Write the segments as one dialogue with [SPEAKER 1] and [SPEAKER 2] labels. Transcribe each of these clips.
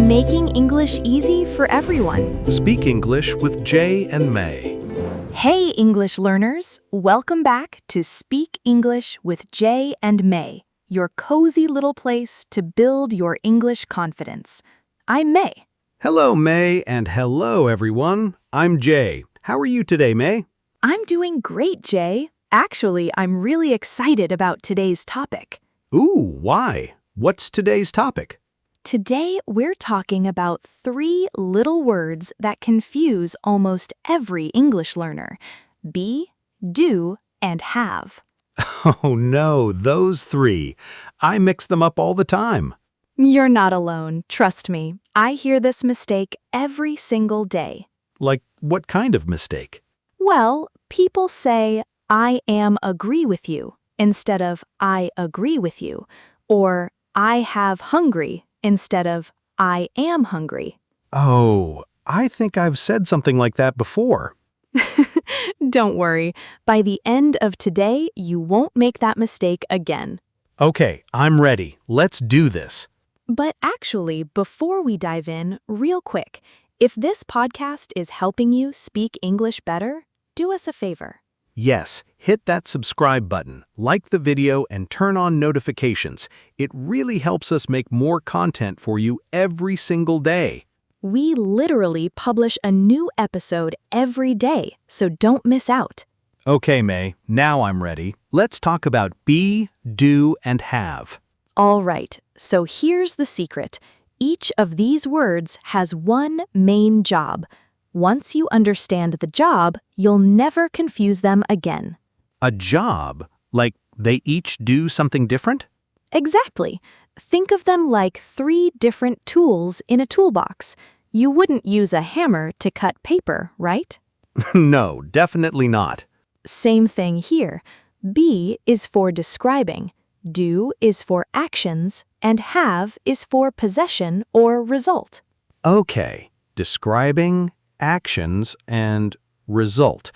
[SPEAKER 1] Making English easy for everyone.
[SPEAKER 2] Speak English with Jay and May.
[SPEAKER 1] Hey, English learners. Welcome back to Speak English with Jay and May, your cozy little place to build your English confidence. I'm May.
[SPEAKER 2] Hello, May, and hello, everyone. I'm Jay. How are you today, May?
[SPEAKER 1] I'm doing great, Jay. Actually, I'm really excited about today's topic.
[SPEAKER 2] Ooh, why? What's today's topic?
[SPEAKER 1] Today, we're talking about 3 little words that confuse almost every English learner: be, do, and have.
[SPEAKER 2] Oh no, those 3. I mix them up all the time.
[SPEAKER 1] You're not alone, trust me. I hear this mistake every single day.
[SPEAKER 2] Like, what kind of mistake?
[SPEAKER 1] Well, people say, I am agree with you, instead of I agree with you, or I have hungry, instead of I am hungry.
[SPEAKER 2] Oh, I think I've said something like that before.
[SPEAKER 1] Don't worry, by the end of today, you won't make that mistake again.
[SPEAKER 2] Okay, I'm ready. Let's do this.
[SPEAKER 1] But actually, before we dive in, real quick, if this podcast is helping you speak English better, do us a favor.
[SPEAKER 2] Yes, hit that subscribe button, like the video, and turn on notifications. It really helps us make more content for you every single day.
[SPEAKER 1] We literally publish a new episode every day, so don't miss out.
[SPEAKER 2] Okay, May, now I'm ready. Let's talk about be, do, and have.
[SPEAKER 1] All right, so here's the secret. Each of these words has one main job. Once you understand the job, you'll never confuse them again.
[SPEAKER 2] A job? Like they each do something different?
[SPEAKER 1] Exactly. Think of them like 3 different tools in a toolbox. You wouldn't use a hammer to cut paper, right?
[SPEAKER 2] No, definitely not.
[SPEAKER 1] Same thing here. Be is for describing, do is for actions, and have is for possession or result.
[SPEAKER 2] Okay, describing, actions, and result.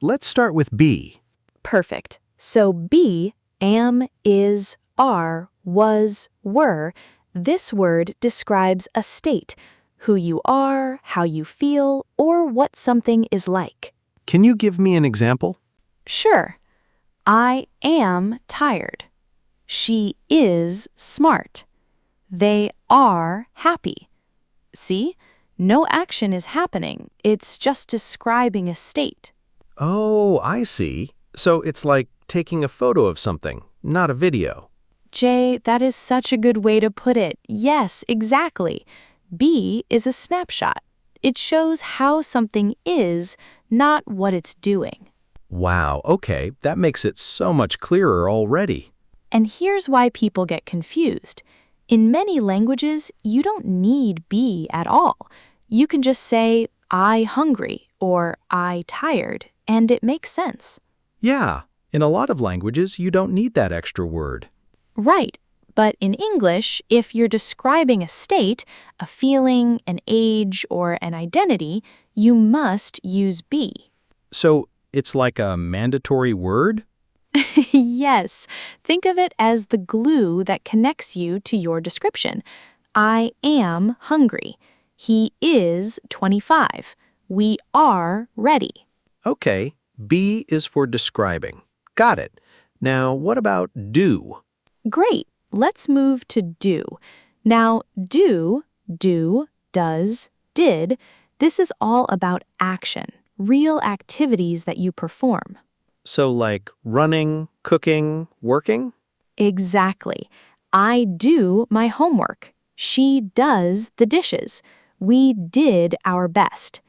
[SPEAKER 2] Let's start with be.
[SPEAKER 1] Perfect. So be, am, is, are, was, were. This word describes a state, who you are, how you feel, or what something is like.
[SPEAKER 2] Can you give me an example?
[SPEAKER 1] Sure. I am tired. She is smart. They are happy. See? No action is happening. It's just describing a state.
[SPEAKER 2] Oh, I see. So it's like taking a photo of something, not a video.
[SPEAKER 1] Jay, that is such a good way to put it. Yes, exactly. Be is a snapshot. It shows how something is, not what it's doing.
[SPEAKER 2] Wow, okay, that makes it so much clearer already.
[SPEAKER 1] And here's why people get confused. In many languages, you don't need be at all. You can just say, I hungry, or I tired, and it makes sense.
[SPEAKER 2] Yeah, in a lot of languages, you don't need that extra word.
[SPEAKER 1] Right. But in English, if you're describing a state, a feeling, an age, or an identity, you must use be.
[SPEAKER 2] So it's like a mandatory word?
[SPEAKER 1] Yes. Think of it as the glue that connects you to your description. I am hungry. He is 25. We are ready.
[SPEAKER 2] Okay, be is for describing. Got it. Now, what about do?
[SPEAKER 1] Great. Let's move to do. Now, do, does, did, this is all about action, real activities that you perform.
[SPEAKER 2] So like running, cooking, working?
[SPEAKER 1] Exactly. I do my homework. She does the dishes. We did our best.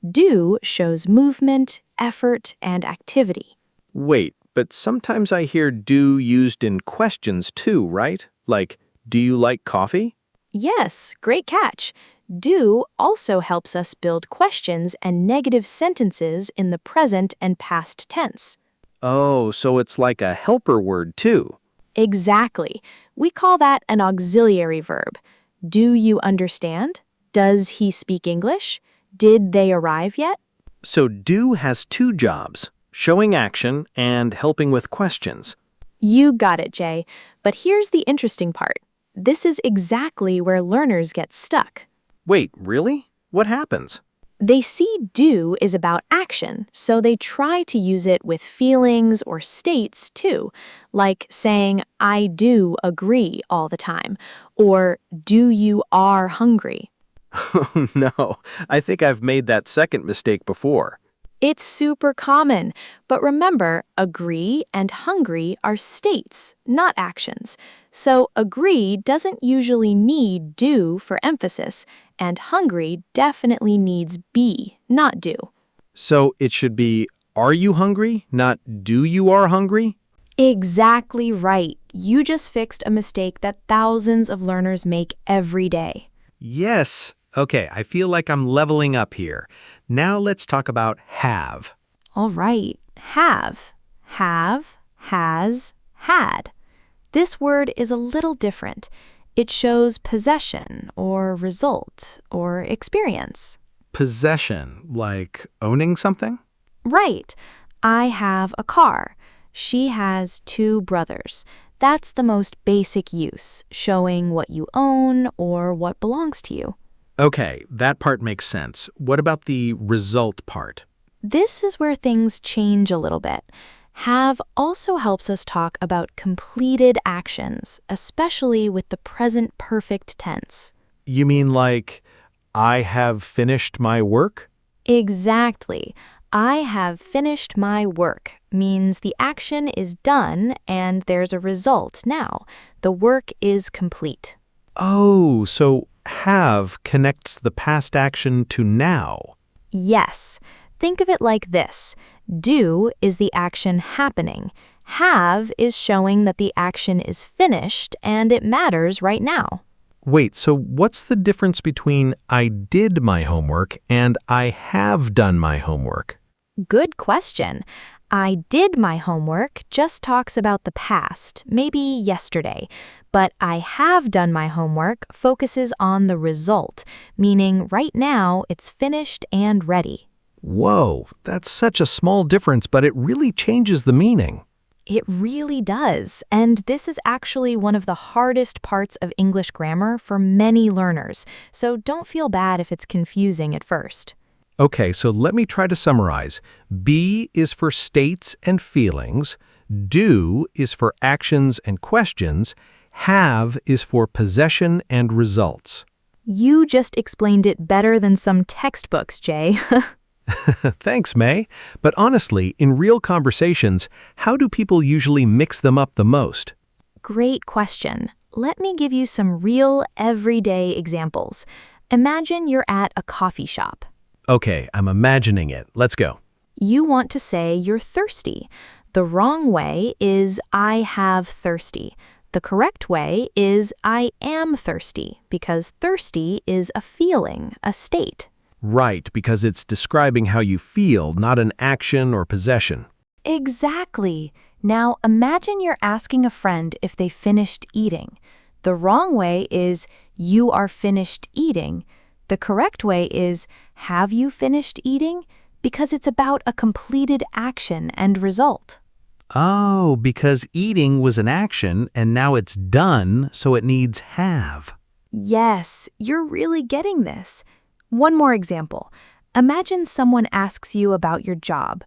[SPEAKER 1] Do shows movement, effort, and activity.
[SPEAKER 2] Wait, but sometimes I hear do used in questions too, right? Like, do you like coffee?
[SPEAKER 1] Yes, great catch. Do also helps us build questions and negative sentences in the present and past tense.
[SPEAKER 2] Oh, so it's like a helper word too.
[SPEAKER 1] Exactly. We call that an auxiliary verb. Do you understand? Does he speak English? Did they arrive yet?
[SPEAKER 2] So do has 2 jobs, showing action and helping with questions.
[SPEAKER 1] You got it, Jay. But here's the interesting part. This is exactly where learners get stuck.
[SPEAKER 2] Wait, really? What happens?
[SPEAKER 1] They see do is about action, so they try to use it with feelings or states too, like saying, I do agree all the time, or do you are hungry.
[SPEAKER 2] Oh, no. I think I've made that second mistake before.
[SPEAKER 1] It's super common, but remember, agree and hungry are states, not actions. So agree doesn't usually need do for emphasis, and hungry definitely needs be, not do.
[SPEAKER 2] So it should be, are you hungry, not do you are hungry?
[SPEAKER 1] Exactly right. You just fixed a mistake that thousands of learners make every day.
[SPEAKER 2] Yes. Okay, I feel like I'm leveling up here. Now let's talk about have.
[SPEAKER 1] All right. Have, has, had. This word is a little different. It shows possession or result or experience.
[SPEAKER 2] Possession, like owning something?
[SPEAKER 1] Right. I have a car. She has 2 brothers. That's the most basic use, showing what you own or what belongs to you.
[SPEAKER 2] Okay, that part makes sense. What about the result part?
[SPEAKER 1] This is where things change a little bit. Have also helps us talk about completed actions, especially with the present perfect tense.
[SPEAKER 2] You mean like, I have finished my work?
[SPEAKER 1] Exactly. I have finished my work means the action is done and there's a result now. The work is complete.
[SPEAKER 2] Oh, so have connects the past action to now.
[SPEAKER 1] Yes. Think of it like this. Do is the action happening. Have is showing that the action is finished and it matters right now.
[SPEAKER 2] Wait, so what's the difference between I did my homework and I have done my homework?
[SPEAKER 1] Good question. I did my homework just talks about the past, maybe yesterday, but I have done my homework focuses on the result, meaning right now it's finished and ready.
[SPEAKER 2] Whoa, that's such a small difference, but it really changes the meaning.
[SPEAKER 1] It really does, and this is actually one of the hardest parts of English grammar for many learners, so don't feel bad if it's confusing at first.
[SPEAKER 2] Okay, so let me try to summarize. Be is for states and feelings. Do is for actions and questions. Have is for possession and results.
[SPEAKER 1] You just explained it better than some textbooks, Jay.
[SPEAKER 2] Thanks, May. But honestly, in real conversations, how do people usually mix them up the most?
[SPEAKER 1] Great question. Let me give you some real, everyday examples. Imagine you're at a coffee shop.
[SPEAKER 2] Okay, I'm imagining it. Let's go.
[SPEAKER 1] You want to say you're thirsty. The wrong way is I have thirsty. The correct way is I am thirsty, because thirsty is a feeling, a state.
[SPEAKER 2] Right, because it's describing how you feel, not an action or possession.
[SPEAKER 1] Exactly. Now imagine you're asking a friend if they finished eating. The wrong way is you are finished eating. The correct way is have you finished eating? Because it's about a completed action and result.
[SPEAKER 2] Oh, because eating was an action and now it's done, so it needs have.
[SPEAKER 1] Yes, you're really getting this. One more example. Imagine someone asks you about your job.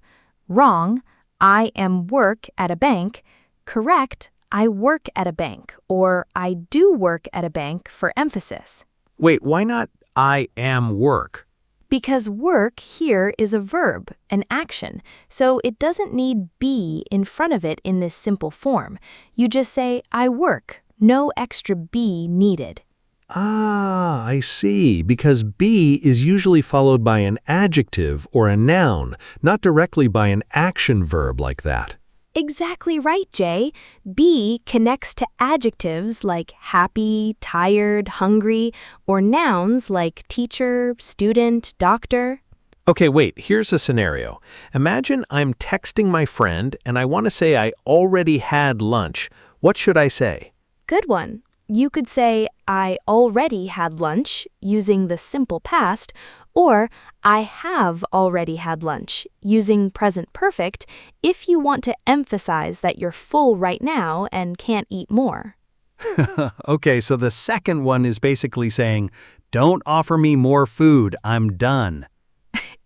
[SPEAKER 1] Wrong, I am work at a bank. Correct, I work at a bank, or I do work at a bank for emphasis.
[SPEAKER 2] Wait, why not I am work?
[SPEAKER 1] Because work here is a verb, an action, so it doesn't need be in front of it in this simple form. You just say, I work, no extra be needed.
[SPEAKER 2] Ah, I see, because be is usually followed by an adjective or a noun, not directly by an action verb like that.
[SPEAKER 1] Exactly right, Jay. Be connects to adjectives like happy, tired, hungry, or nouns like teacher, student, doctor.
[SPEAKER 2] Okay, wait, here's a scenario. Imagine I'm texting my friend and I want to say I already had lunch. What should I say?
[SPEAKER 1] Good one. You could say, I already had lunch, using the simple past, or I have already had lunch, using present perfect, if you want to emphasize that you're full right now and can't eat more.
[SPEAKER 2] Okay, so the second one is basically saying Don't offer me more food, I'm done.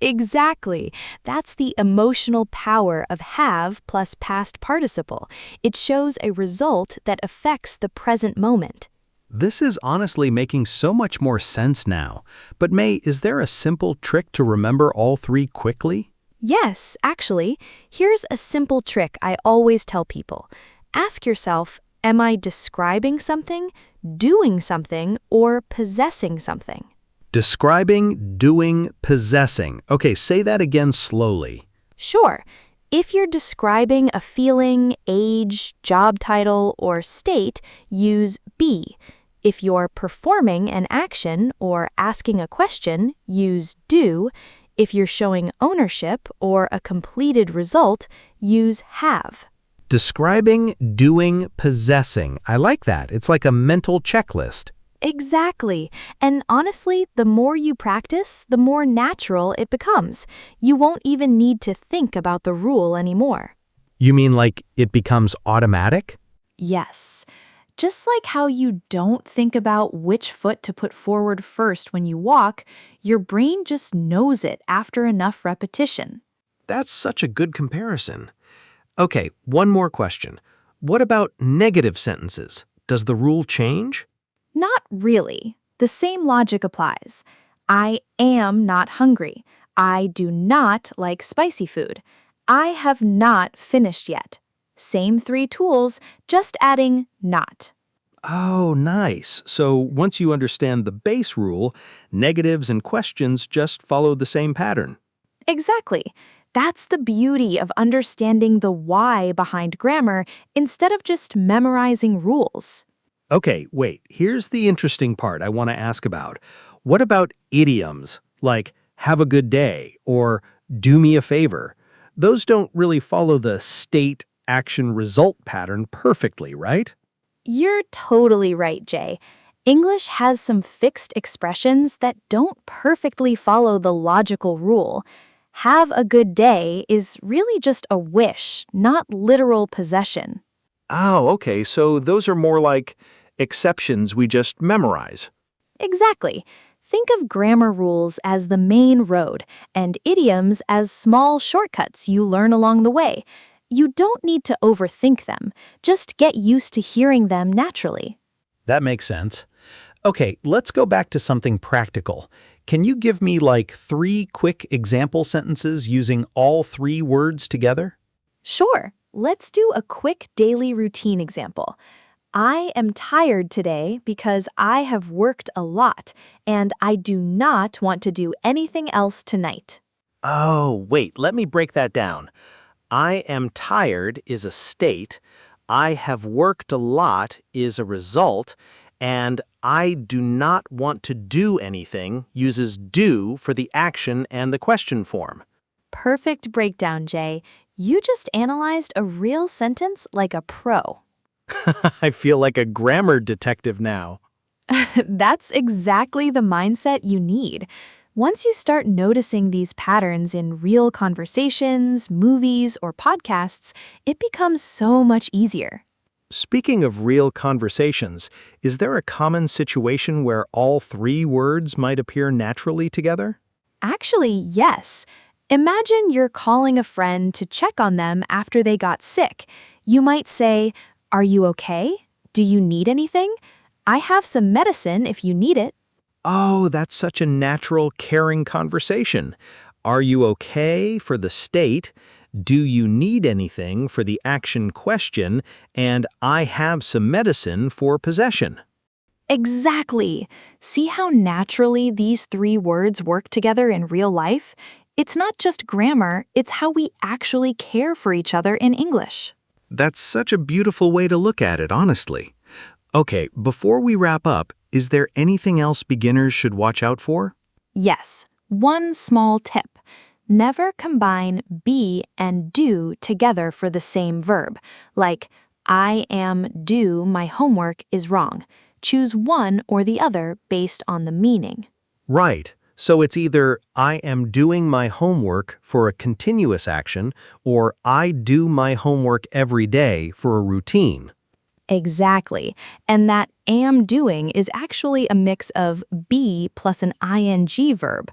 [SPEAKER 1] Exactly. That's the emotional power of have plus past participle. It shows a result that affects the present moment.
[SPEAKER 2] This is honestly making so much more sense now. But May, is there a simple trick to remember all three quickly?
[SPEAKER 1] Yes, actually, here's a simple trick I always tell people. Ask yourself, am I describing something, doing something, or possessing something?
[SPEAKER 2] Describing, doing, possessing. Okay, say that again slowly.
[SPEAKER 1] Sure. If you're describing a feeling, age, job title, or state, use be. If you're performing an action or asking a question, use do. If you're showing ownership or a completed result, use have.
[SPEAKER 2] Describing, doing, possessing. I like that. It's like a mental checklist.
[SPEAKER 1] Exactly. And honestly, the more you practice, the more natural it becomes. You won't even need to think about the rule anymore.
[SPEAKER 2] You mean like it becomes automatic?
[SPEAKER 1] Yes. Just like how you don't think about which foot to put forward first when you walk, your brain just knows it after enough repetition.
[SPEAKER 2] That's such a good comparison. Okay, one more question. What about negative sentences? Does the rule change?
[SPEAKER 1] Not really. The same logic applies. I am not hungry. I do not like spicy food. I have not finished yet. Same three tools, just adding not.
[SPEAKER 2] Oh, nice. So once you understand the base rule, negatives and questions just follow the same pattern.
[SPEAKER 1] Exactly. That's the beauty of understanding the why behind grammar instead of just memorizing rules.
[SPEAKER 2] Okay, wait. Here's the interesting part I want to ask about. What about idioms, like have a good day or do me a favor? Those don't really follow the state, action, result pattern perfectly, right?
[SPEAKER 1] You're totally right, Jay. English has some fixed expressions that don't perfectly follow the logical rule. Have a good day is really just a wish, not literal possession.
[SPEAKER 2] Oh, okay. So those are more like exceptions we just memorize.
[SPEAKER 1] Exactly. Think of grammar rules as the main road and idioms as small shortcuts you learn along the way. You don't need to overthink them. Just get used to hearing them naturally.
[SPEAKER 2] That makes sense. Okay, let's go back to something practical. Can you give me like 3 quick example sentences using all 3 words together?
[SPEAKER 1] Sure, let's do a quick daily routine example. I am tired today because I have worked a lot and I do not want to do anything else tonight.
[SPEAKER 2] Oh, wait, let me break that down. I am tired is a state, I have worked a lot is a result, and I do not want to do anything uses do for the action and the question form.
[SPEAKER 1] Perfect breakdown, Jay. You just analyzed a real sentence like a pro.
[SPEAKER 2] I feel like a grammar detective now.
[SPEAKER 1] That's exactly the mindset you need. Once you start noticing these patterns in real conversations, movies, or podcasts, it becomes so much easier.
[SPEAKER 2] Speaking of real conversations, is there a common situation where all 3 words might appear naturally together?
[SPEAKER 1] Actually, yes. Imagine you're calling a friend to check on them after they got sick. You might say, "Are you okay? Do you need anything? I have some medicine if you need it."
[SPEAKER 2] Oh, that's such a natural, caring conversation. Are you okay for the state? Do you need anything for the action question? And I have some medicine for possession.
[SPEAKER 1] Exactly. See how naturally these three words work together in real life? It's not just grammar, it's how we actually care for each other in English.
[SPEAKER 2] That's such a beautiful way to look at it, honestly. Okay, before we wrap up, is there anything else beginners should watch out for?
[SPEAKER 1] Yes, one small tip. Never combine be and do together for the same verb. Like, I am due my homework is wrong. Choose one or the other based on the meaning.
[SPEAKER 2] Right. So it's either I am doing my homework for a continuous action or I do my homework every day for a routine.
[SPEAKER 1] Exactly. And that am doing is actually a mix of be plus an ing verb,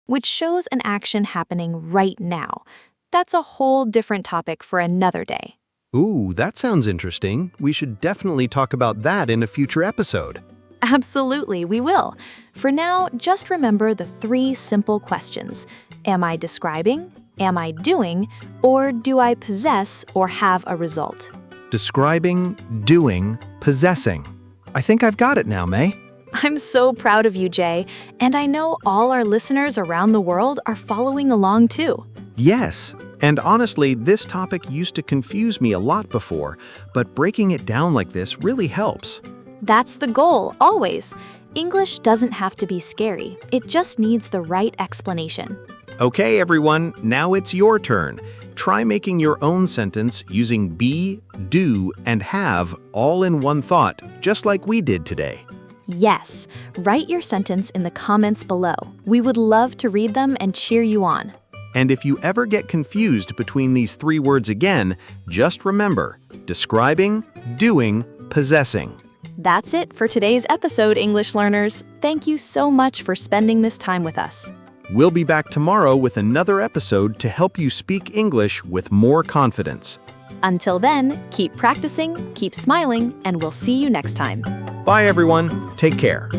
[SPEAKER 1] which shows an action happening right now. That's a whole different topic for another day.
[SPEAKER 2] Ooh, that sounds interesting. We should definitely talk about that in a future episode.
[SPEAKER 1] Absolutely, we will. For now, just remember the three simple questions. Am I describing? Am I doing? Or do I possess or have a result?
[SPEAKER 2] Describing, doing, possessing. I think I've got it now, May.
[SPEAKER 1] I'm so proud of you, Jay, and I know all our listeners around the world are following along too.
[SPEAKER 2] Yes, and honestly, this topic used to confuse me a lot before, but breaking it down like this really helps.
[SPEAKER 1] That's the goal, always. English doesn't have to be scary, it just needs the right explanation.
[SPEAKER 2] Okay, everyone, now it's your turn. Try making your own sentence using be, do, and have all in one thought, just like we did today.
[SPEAKER 1] Yes, write your sentence in the comments below. We would love to read them and cheer you on.
[SPEAKER 2] And if you ever get confused between these three words again, just remember, describing, doing, possessing.
[SPEAKER 1] That's it for today's episode, English learners. Thank you so much for spending this time with us.
[SPEAKER 2] We'll be back tomorrow with another episode to help you speak English with more confidence.
[SPEAKER 1] Until then, keep practicing, keep smiling, and we'll see you next time.
[SPEAKER 2] Bye, everyone. Take care.